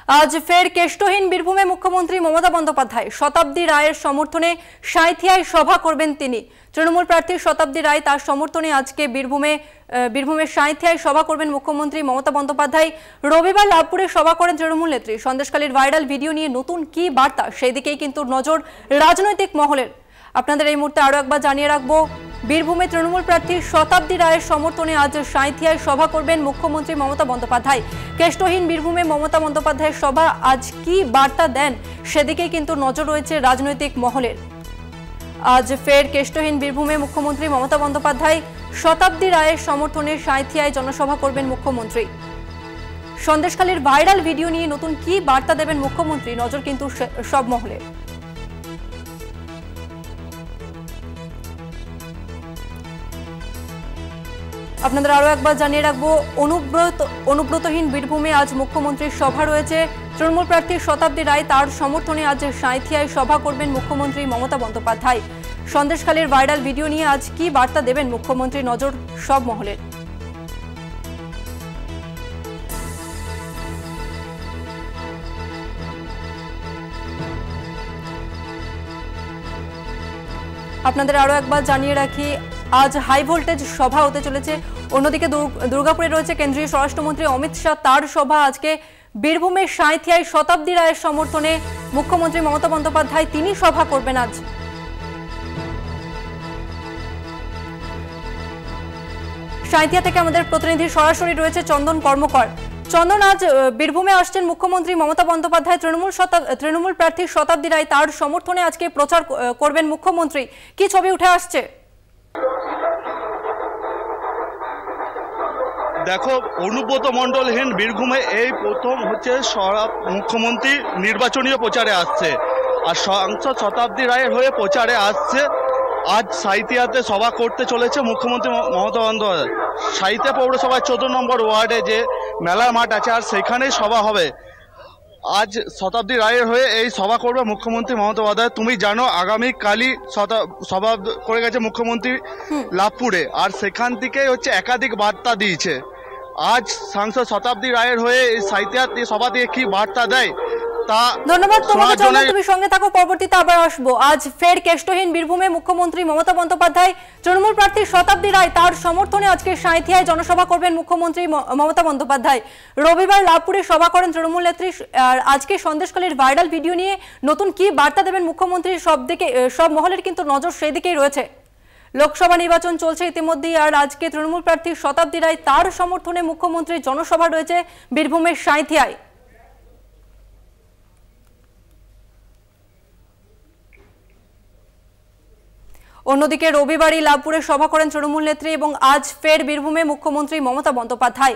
আজ ফের কেষ্টহীন বীরভূমে মুখ্যমন্ত্রী মমতা বন্দ্যোপাধ্যায় শতাব্দী রায়ের সমর্থনে সাঁইথিয়ায় সভা করবেন তিনি। তৃণমূল প্রার্থী শতাব্দী রায় তার সমর্থনে আজকে বীরভূমের সাঁইথিয়ায় সভা করবেন মুখ্যমন্ত্রী মমতা বন্দ্যোপাধ্যায়। রবিবার লাভপুরে সভা করেন তৃণমূল নেত্রী। সন্দেশখালীর ভাইরাল ভিডিও নিয়ে নতুন কি বার্তা সেই দিকেই কিন্তু নজর রাজনৈতিক মহলের। আপনাদের এই মুহূর্তে আরো একবার জানিয়ে রাখবো, বীরভূমে তৃণমূল প্রার্থী শতাব্দী রায়ের সমর্থনে আজ সাঁইথিয়ায় সভা করবেন মুখ্যমন্ত্রী মমতা বন্দ্যোপাধ্যায়। কেষ্টহীন বীরভূমে মমতা বন্দ্যোপাধ্যায়ের সভা আজ কি বার্তা দেন সেদিকেই কিন্তু নজর রয়েছে রাজনৈতিক মহলের। আজ ফের কেষ্টহীন বীরভূমে মুখ্যমন্ত্রী মমতা বন্দ্যোপাধ্যায় শতাব্দী রায়ের সমর্থনে সাঁইথিয়ায় জনসভা করবেন মুখ্যমন্ত্রী। সন্দেশখালীর ভাইরাল ভিডিও নিয়ে নতুন কি বার্তা দেবেন মুখ্যমন্ত্রী, নজর কিন্তু সব মহলের। আপনাদের আরো একবার জানিয়ে রাখবো, অনুব্রতহীন বীরভূমে আজ মুখ্যমন্ত্রীর সভা রয়েছে। তৃণমূল প্রার্থী শতাব্দী রায় তার সমর্থনে আজ সাঁইথিয়ায় সভা করবেন মুখ্যমন্ত্রী মমতা বন্দ্যোপাধ্যায়। সন্দেশখালীর ভাইরাল ভিডিও নিয়ে আজ কি বার্তা দেবেন মুখ্যমন্ত্রী, নজর সব মহলের। আপনাদের আরো একবার জানিয়ে রাখি, আজ হাই ভোল্টেজ সভা হতে চলেছে। অন্যদিকে দুর্গাপুরে রয়েছে কেন্দ্রীয় স্বরাষ্ট্রমন্ত্রী অমিত শাহ, তার সভা আজকে বীরভূমের সাঁইথিয়ায় শতাব্দী রায়ের সমর্থনে মুখ্যমন্ত্রী মমতা বন্দ্যোপাধ্যায় তিনি সভা করবেন আজ। সাঁইথিয়া থেকে আমাদের প্রতিনিধি সরাসরি রয়েছে চন্দন কর্মকর। চন্দন, আজ বীরভূমে আসছেন মুখ্যমন্ত্রী মমতা বন্দ্যোপাধ্যায়, তৃণমূল প্রার্থী শতাব্দী রায় তার সমর্থনে আজকে প্রচার করবেন মুখ্যমন্ত্রী, কি ছবি উঠে আসছে? দেখো, অনুব্রত মণ্ডলহীন বীরভূমে এই প্রথম হচ্ছে মুখ্যমন্ত্রী নির্বাচনীয় প্রচারে আসছে, আর সাংসদ শতাব্দী রায়ের হয়ে প্রচারে আসছে। আজ সাঁইথিয়াতে সভা করতে চলেছে মুখ্যমন্ত্রী মমতা বন্দ্যোপাধ্যায়। সাঁইথিয়া পৌরসভার 14 নম্বর ওয়ার্ডে যে মেলার মাঠ আছে, আর সেখানেই সভা হবে। আজ শতাব্দী রায়ের হয়ে এই সভা করবে মুখ্যমন্ত্রী মমতা বন্দ্যোপাধ্যায়। তুমি জানো, আগামীকালই সভা করে গেছে মুখ্যমন্ত্রী লাভপুরে, আর সেখান থেকেই হচ্ছে একাধিক বার্তা দিয়েছে। আজ সাংসদ শতাব্দী রায়ের হয়ে এই সাঁইথিয়া সভা দিয়ে কি বার্তা দেয় তা ধন্যবাদ তোমাকে চন্দন, তুমি সঙ্গে থাকো, পরবর্তীতে আবার আসবো। আজ ফের কেষ্টহীন বীরভূমে মুখ্যমন্ত্রী মমতা বন্দ্যোপাধ্যায় তৃণমূল প্রার্থী শতাব্দী রায় তার সমর্থনে আজকে সাঁইথিয়ায় জনসভা করবেন মুখ্যমন্ত্রী মমতা বন্দ্যোপাধ্যায়। রবিবার লাভপুরে সভা করেন তৃণমূল নেত্রী। আর আজকে সন্দেশখালীর ভাইরাল ভিডিও নিয়ে নতুন কি বার্তা দেবেন মুখ্যমন্ত্রী, সব মহলের কিন্তু নজর সেই দিকেই রয়েছে। লোকসভা নির্বাচন চলছে ইতিমধ্যেই, আর আজকে তৃণমূল প্রার্থী শতাব্দী রায় তার সমর্থনে মুখ্যমন্ত্রীর জনসভা রয়েছে বীরভূমের সাঁইথিয়ায়। অন্যদিকে রবিবারই লাভপুরে সভা করেন তৃণমূল নেত্রী এবং আজ ফের বীরভূমে মুখ্যমন্ত্রী মমতা বন্দ্যোপাধ্যায়।